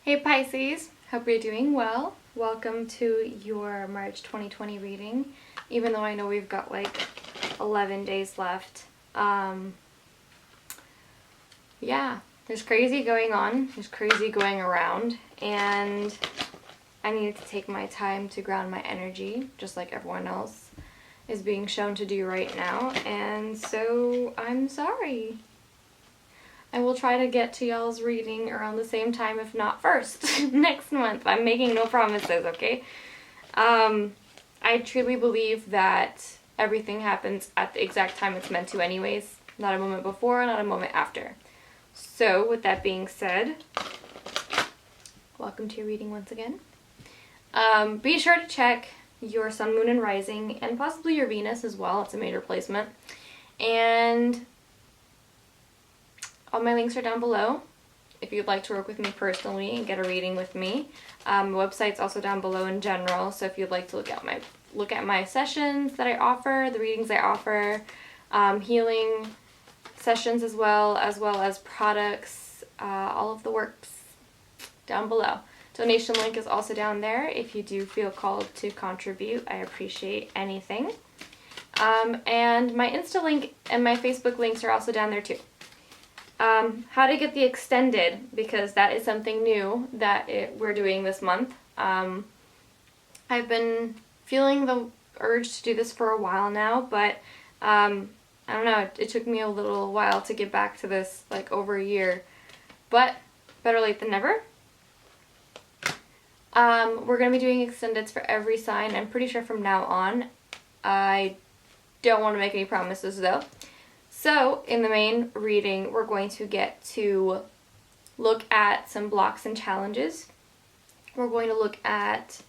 Hey Pisces, hope you're doing well. Welcome to your March 2020 reading, even though I know we've got like 11 days left. Yeah, there's crazy going on, there's crazy going around, and I needed to take my time to ground my energy, just like everyone else is being shown to do right now, and so I'm sorry. I will try to get to y'all's reading around the same time, if not first, next month. I'm making no promises, okay? I truly believe that everything happens at the exact time it's meant to anyways. Not a moment before, not a moment after. So, with that being said, welcome to your reading once again. Be sure to check your sun, moon, and rising, and possibly your Venus as well. It's a major placement. And all my links are down below if you'd like to work with me personally and get a reading with me. My website's also down below in general, so if you'd like to look at my sessions that I offer, the readings I offer, healing sessions as well as products, all of the works down below. Donation link is also down there if you do feel called to contribute. I appreciate anything. And my Insta link and my Facebook links are also down there too. How to get the extended, because that is something new that we're doing this month. I've been feeling the urge to do this for a while now, but I don't know, it took me a little while to get back to this, like over a year, but better late than never. We're going to be doing extendeds for every sign, I'm pretty sure from now on. I don't want to make any promises though. So, in the main reading, we're going to get to look at some blocks and challenges. We're going to look at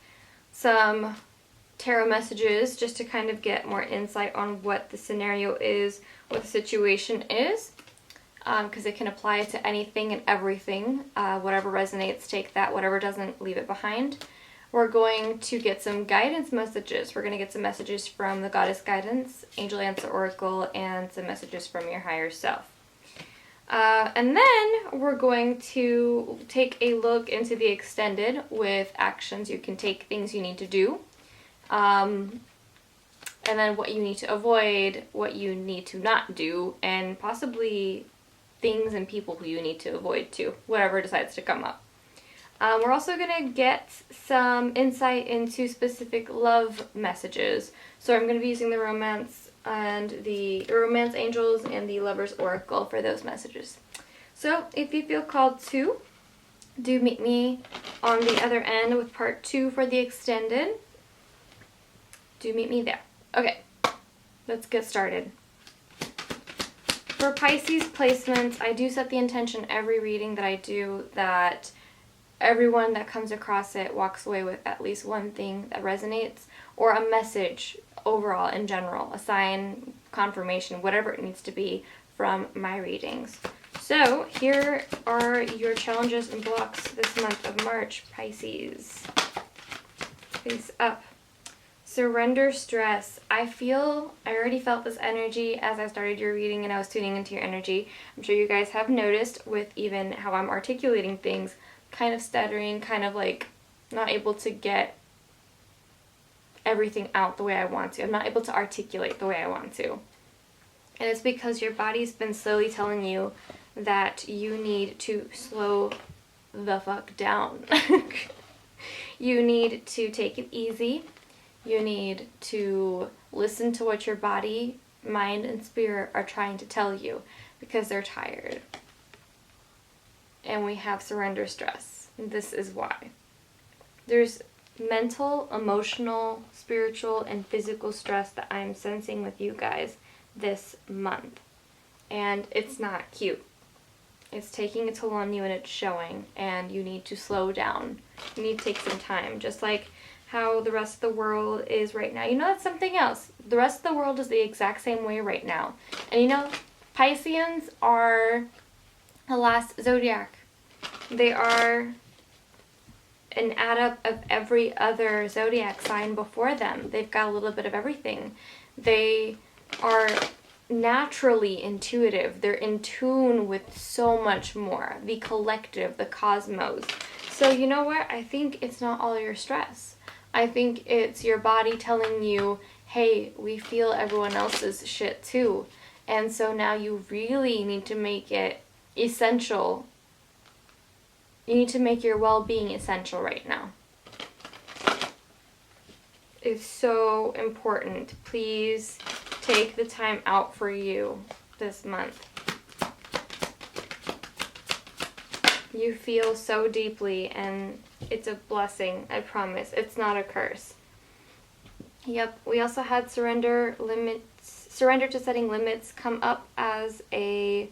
some tarot messages just to kind of get more insight on what the scenario is, what the situation is, because it can apply to anything and everything. Whatever resonates, take that. Whatever doesn't, leave it behind. We're going to get some guidance messages. We're going to get some messages from the Goddess Guidance, Angel Answer Oracle, and some messages from your higher self. And then we're going to take a look into the extended with actions you can take, things you need to do, and then what you need to avoid, what you need to not do, and possibly things and people who you need to avoid too, whatever decides to come up. We're also going to get some insight into specific love messages. So I'm going to be using the romance angels and the Lover's Oracle for those messages. So if you feel called to, do meet me on the other end with part 2 for the extended. Do meet me there. Okay, let's get started. For Pisces placements, I do set the intention every reading that I do that everyone that comes across it walks away with at least one thing that resonates, or a message overall in general, a sign, confirmation, whatever it needs to be from my readings. So here are your challenges and blocks this month of March, Pisces. Face up. Surrender stress. I already felt this energy as I started your reading and I was tuning into your energy. I'm sure you guys have noticed with even how I'm articulating things, kind of stuttering, kind of like not able to get everything out the way I want to. I'm not able to articulate the way I want to. And it's because your body's been slowly telling you that you need to slow the fuck down. You need to take it easy. You need to listen to what your body, mind, and spirit are trying to tell you because they're tired. And we have surrender stress. This is why. There's mental, emotional, spiritual, and physical stress that I'm sensing with you guys this month. And it's not cute. It's taking a toll on you and it's showing. And you need to slow down. You need to take some time. Just like how the rest of the world is right now. You know, that's something else. The rest of the world is the exact same way right now. And you know, Pisceans are the last zodiac. They are an add-up of every other zodiac sign before them. They've got a little bit of everything. They are naturally intuitive. They're in tune with so much more. The collective, the cosmos. So you know what? I think it's not all your stress. I think it's your body telling you, hey, we feel everyone else's shit too. And so now you really need to make it essential. You need to make your well-being essential right now. It's so important. Please take the time out for you this month. You feel so deeply, and it's a blessing, I promise. It's not a curse. Yep, we also had surrender to setting limits come up as a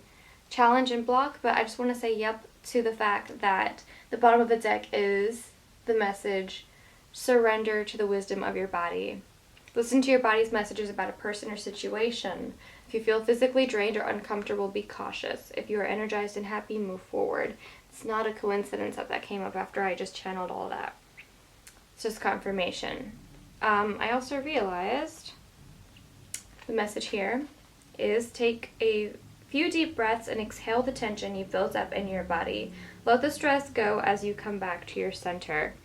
challenge and block, but I just want to say yep to the fact that the bottom of the deck is the message, surrender to the wisdom of your body. Listen to your body's messages about a person or situation. If you feel physically drained or uncomfortable, be cautious. If you are energized and happy, move forward. It's not a coincidence that came up after I just channeled all that. It's just confirmation. I also realized the message here is take a few deep breaths and exhale the tension you've built up in your body. Let the stress go as you come back to your center.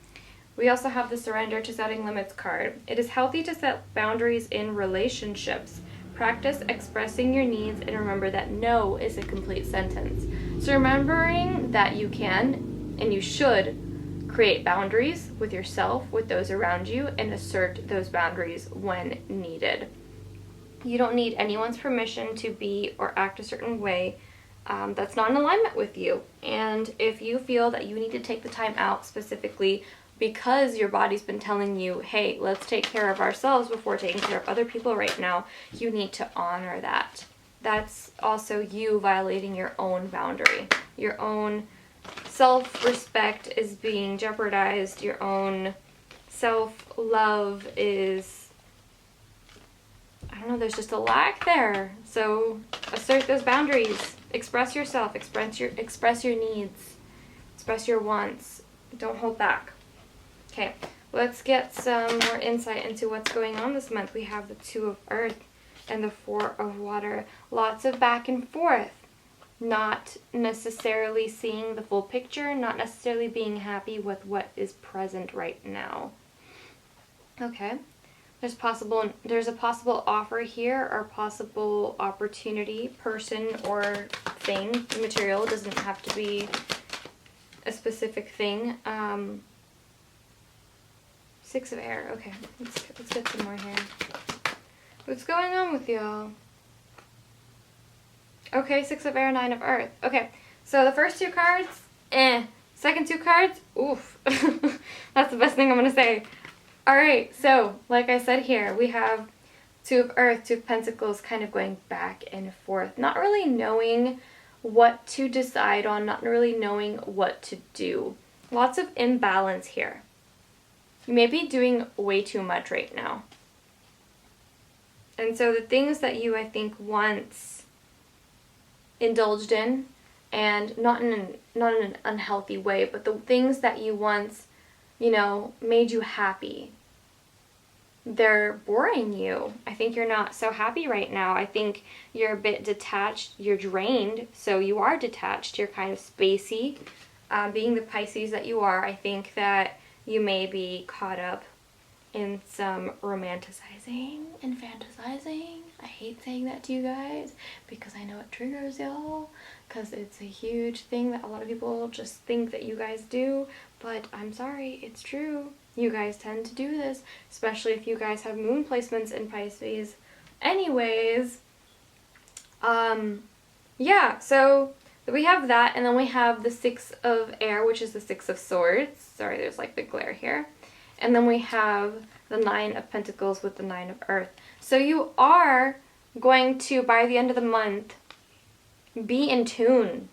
We also have the surrender to setting limits card. It is healthy to set boundaries in relationships. Practice expressing your needs and remember that no is a complete sentence. So remembering that you can and you should create boundaries with yourself, with those around you, and assert those boundaries when needed. You don't need anyone's permission to be or act a certain way that's not in alignment with you. And if you feel that you need to take the time out specifically because your body's been telling you, hey, let's take care of ourselves before taking care of other people right now, you need to honor that. That's also you violating your own boundary. Your own self-respect is being jeopardized. Your own self-love is, I don't know, there's just a lack there. So assert those boundaries. Express yourself. Express your needs. Express your wants. Don't hold back. Okay, let's get some more insight into what's going on this month. We have the Two of Earth and the Four of Water. Lots of back and forth. Not necessarily seeing the full picture, not necessarily being happy with what is present right now. Okay, there's a possible offer here or possible opportunity, person or thing. The material doesn't have to be a specific thing. Six of Air. Okay, let's get some more here. What's going on with y'all? Okay, Six of Air, Nine of Earth. Okay, so the first two cards, Second two cards, oof. That's the best thing I'm going to say. Alright, so, like I said here, we have Two of Earth, Two of Pentacles kind of going back and forth. Not really knowing what to decide on, not really knowing what to do. Lots of imbalance here. You may be doing way too much right now. And so the things that you, I think, once indulged in, and not in an unhealthy way, but the things that you once, made you happy, they're boring you. I think you're not so happy right now. I think you're a bit detached. You're drained, so you are detached. You're kind of spacey. Being the Pisces that you are, I think that you may be caught up in some romanticizing and fantasizing. I hate saying that to you guys because I know it triggers y'all, because it's a huge thing that a lot of people just think that you guys do, but I'm sorry, it's true. You guys tend to do this, especially if you guys have moon placements in Pisces. Anyways, yeah, so we have that, and then we have the Six of Air, which is the Six of Swords. Sorry, there's like the glare here. And then we have the Nine of Pentacles with the Nine of Earth. So you are going to, by the end of the month, be in tune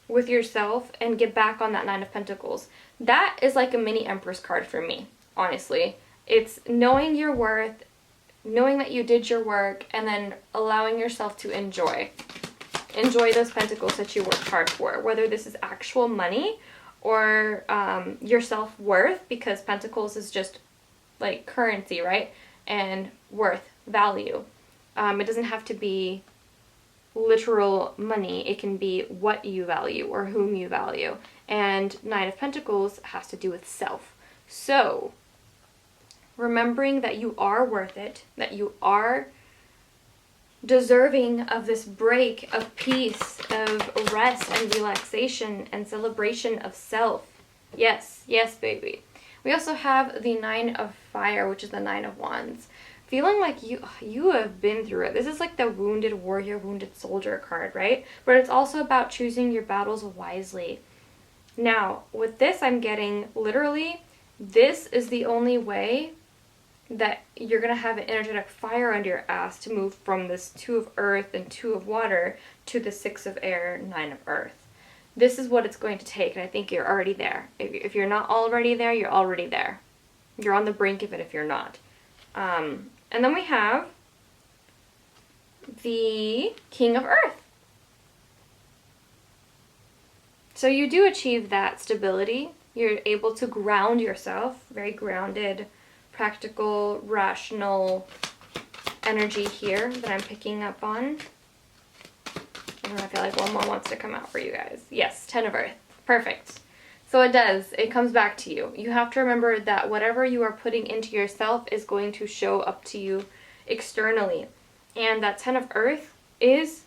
with yourself and get back on that Nine of Pentacles. That is like a mini Empress card for me, honestly. It's knowing your worth, knowing that you did your work, and then allowing yourself to enjoy. Enjoy those pentacles that you worked hard for, whether this is actual money or your self-worth, because pentacles is just like currency, right? And worth, value. It doesn't have to be literal money. It can be what you value or whom you value. And Nine of Pentacles has to do with self. So, remembering that you are worth it, that you are deserving of this break of peace, of rest and relaxation and celebration of self. Yes, yes, baby. We also have the Nine of Fire, which is the Nine of Wands. Feeling like you have been through it. This is like the wounded warrior, wounded soldier card, right? But it's also about choosing your battles wisely. Now, with this, I'm getting literally, this is the only way that you're going to have an energetic fire under your ass to move from this Two of Earth and Two of Water to the Six of Air, Nine of Earth. This is what it's going to take, and I think you're already there. If you're not already there, you're already there. You're on the brink of it if you're not. And then we have the King of Earth. So you do achieve that stability. You're able to ground yourself, very grounded, practical, rational energy here that I'm picking up on. I don't know, I feel like one more wants to come out for you guys. Yes, 10 of Earth. Perfect. So it does. It comes back to you. You have to remember that whatever you are putting into yourself is going to show up to you externally. And that 10 of Earth is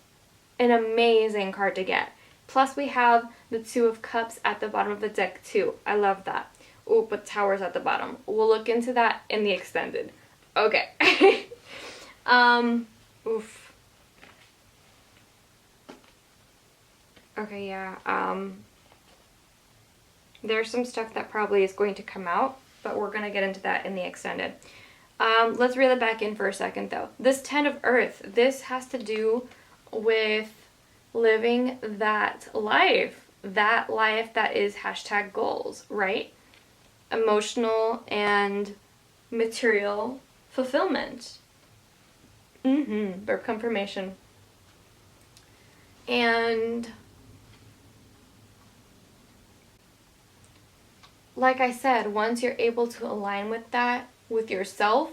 an amazing card to get. Plus we have the Two of Cups at the bottom of the deck too. I love that. Oh, but Tower's at the bottom. We'll look into that in the extended. Okay. Oof. Okay, yeah. There's some stuff that probably is going to come out, but we're going to get into that in the extended. Let's reel it back in for a second, though. This 10 of Earth, this has to do with living that life that is hashtag goals, right? Emotional and material fulfillment. Verb confirmation. And like I said, once you're able to align with that, with yourself,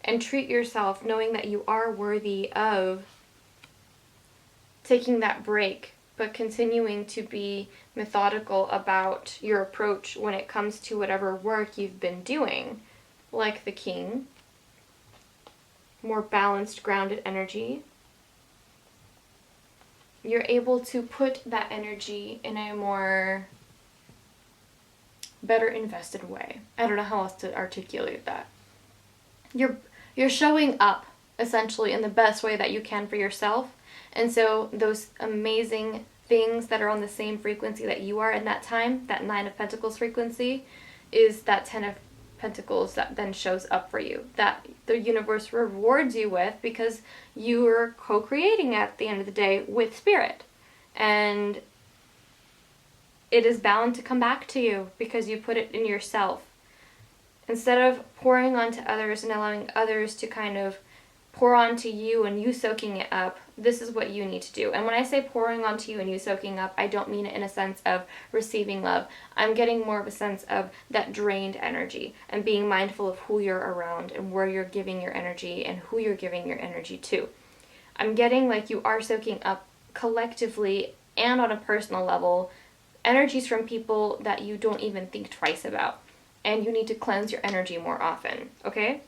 and treat yourself knowing that you are worthy of taking that break, but continuing to be methodical about your approach when it comes to whatever work you've been doing, like the King, more balanced, grounded energy, you're able to put that energy in a more better invested way. I don't know how else to articulate that. You're showing up essentially in the best way that you can for yourself. And so those amazing things that are on the same frequency that you are in that time, that Nine of Pentacles frequency, is that 10 of Pentacles that then shows up for you, that the universe rewards you with, because you are co-creating at the end of the day with Spirit. And it is bound to come back to you because you put it in yourself. Instead of pouring onto others and allowing others to kind of pour onto you and you soaking it up, this is what you need to do. And when I say pouring onto you and you soaking up, I don't mean it in a sense of receiving love. I'm getting more of a sense of that drained energy and being mindful of who you're around and where you're giving your energy and who you're giving your energy to. I'm getting like you are soaking up collectively and on a personal level energies from people that you don't even think twice about. And you need to cleanse your energy more often, okay?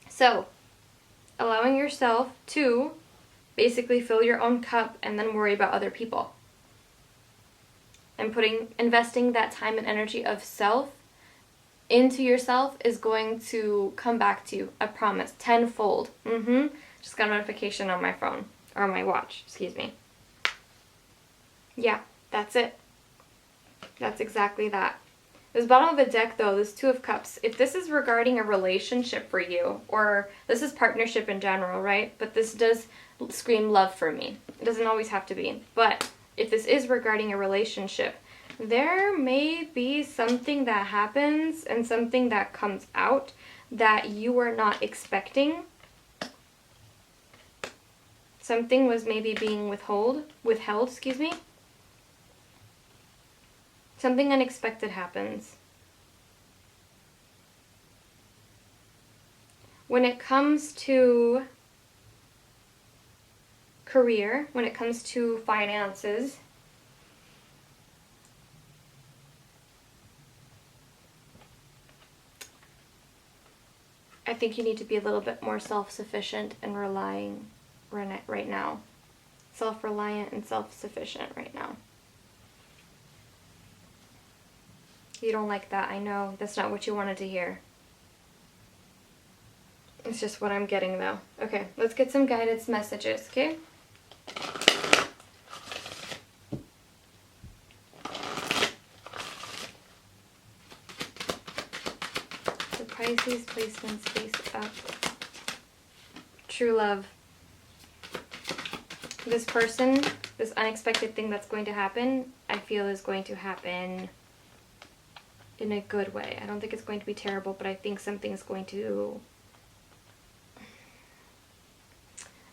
So, allowing yourself to basically fill your own cup and then worry about other people. And investing that time and energy of self into yourself is going to come back to you, I promise, tenfold. Just got a notification on my phone, or my watch, excuse me. Yeah, that's it. That's exactly that. This bottom of the deck, though, this Two of Cups, if this is regarding a relationship for you, or this is partnership in general, right? But this does scream love for me. It doesn't always have to be. But if this is regarding a relationship, there may be something that happens and something that comes out that you were not expecting. Something was maybe being withheld, excuse me. Something unexpected happens. When it comes to career, when it comes to finances, I think you need to be a little bit more self-sufficient and relying right now. Self-reliant and self-sufficient right now. You don't like that, I know. That's not what you wanted to hear. It's just what I'm getting though. Okay, let's get some guidance messages, okay? The Pisces placements face up. True love. This person, this unexpected thing that's going to happen, I feel is going to happen in a good way. I don't think it's going to be terrible, but I think something's going to...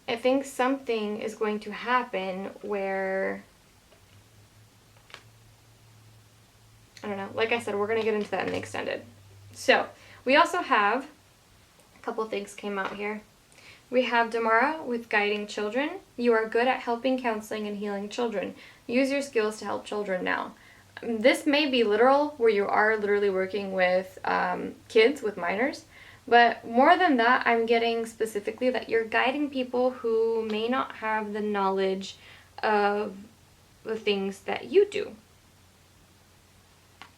I think something is going to happen where... I don't know. Like I said, we're going to get into that in the extended. So, we also have... A couple things came out here. We have Damara with guiding children. You are good at helping, counseling, and healing children. Use your skills to help children now. This may be literal, where you are literally working with kids, with minors. But more than that, I'm getting specifically that you're guiding people who may not have the knowledge of the things that you do.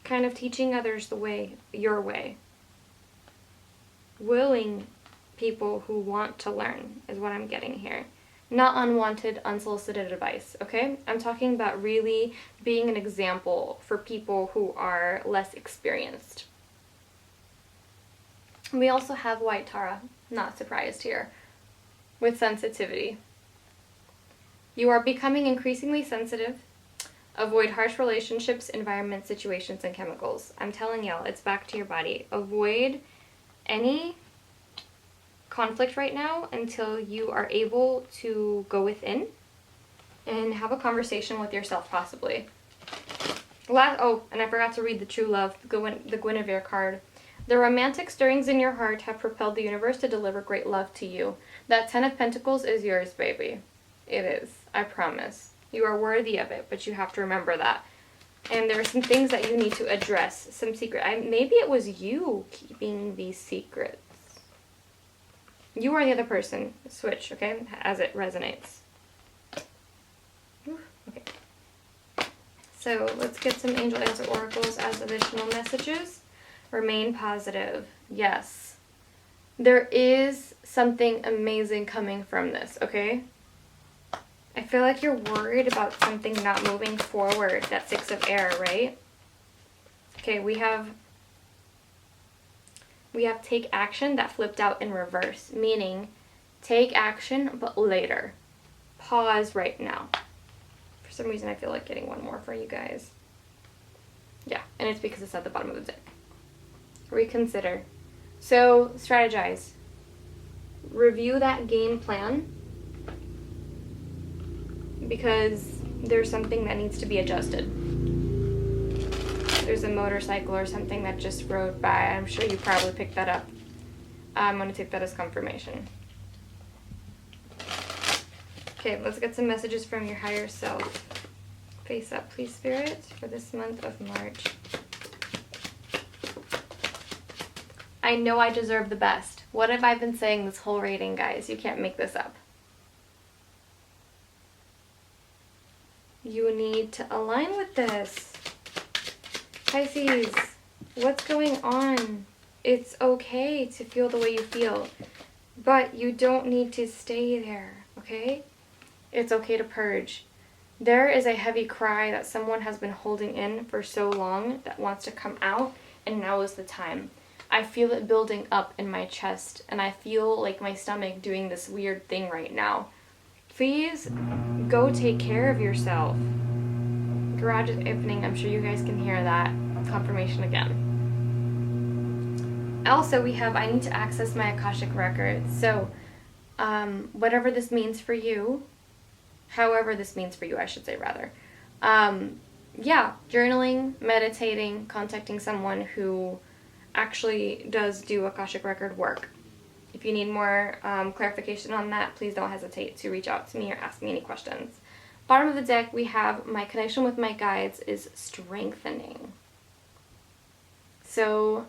Kind of teaching others the way, your way. Willing people who want to learn is what I'm getting here. Not unwanted, unsolicited advice, okay? I'm talking about really being an example for people who are less experienced. We also have White Tara, not surprised here, with sensitivity. You are becoming increasingly sensitive. Avoid harsh relationships, environments, situations, and chemicals. I'm telling y'all, it's back to your body. Avoid any conflict right now until you are able to go within and have a conversation with yourself, possibly. Oh, and I forgot to read the True Love, the Guinevere card. The romantic stirrings in your heart have propelled the universe to deliver great love to you. That 10 of Pentacles is yours, baby. It is. I promise. You are worthy of it, but you have to remember that. And there are some things that you need to address. Some secret. Maybe it was you keeping these secrets. You are the other person. Switch, okay? As it resonates. Okay. So let's get some angel answer oracles as additional messages. Remain positive. Yes. There is something amazing coming from this, okay? I feel like you're worried about something not moving forward. That 6 of air, right? Okay, we have take action that flipped out in reverse, meaning take action but later. Pause right now. For some reason I feel like getting one more for you guys. Yeah, and it's because it's at the bottom of the deck. Reconsider. So, strategize. Review that game plan, because there's something that needs to be adjusted. There's a motorcycle or something that just rode by. I'm sure you probably picked that up. I'm going to take that as confirmation. Okay, let's get some messages from your higher self. Face up, please, Spirit, for this month of March. I know I deserve the best. What have I been saying this whole reading, guys? You can't make this up. You need to align with this. Pisces, what's going on? It's okay to feel the way you feel, but you don't need to stay there, okay? It's okay to purge. There is a heavy cry that someone has been holding in for so long that wants to come out, and now is the time. I feel it building up in my chest, and I feel like my stomach doing this weird thing right now. Please go take care of yourself. Garage is opening. I'm sure you guys can hear that. Confirmation again. Also, we have I need to access my Akashic records. So, whatever this means for you, however this means for you, I should say rather. Yeah, journaling, meditating, contacting someone who actually does do Akashic record work. If you need more clarification on that, please don't hesitate to reach out to me or ask me any questions. Bottom of the deck, we have my connection with my guides is strengthening. So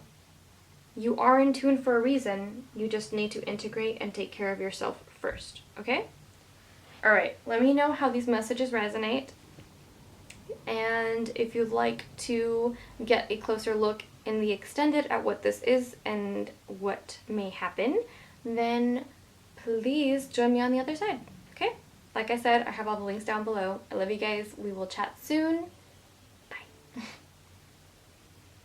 You are in tune for a reason. You just need to integrate and take care of yourself first, okay? All right, let me know how these messages resonate. And if you'd like to get a closer look in the extended at what this is and what may happen, then please join me on the other side, okay? Like I said, I have all the links down below. I love you guys. We will chat soon.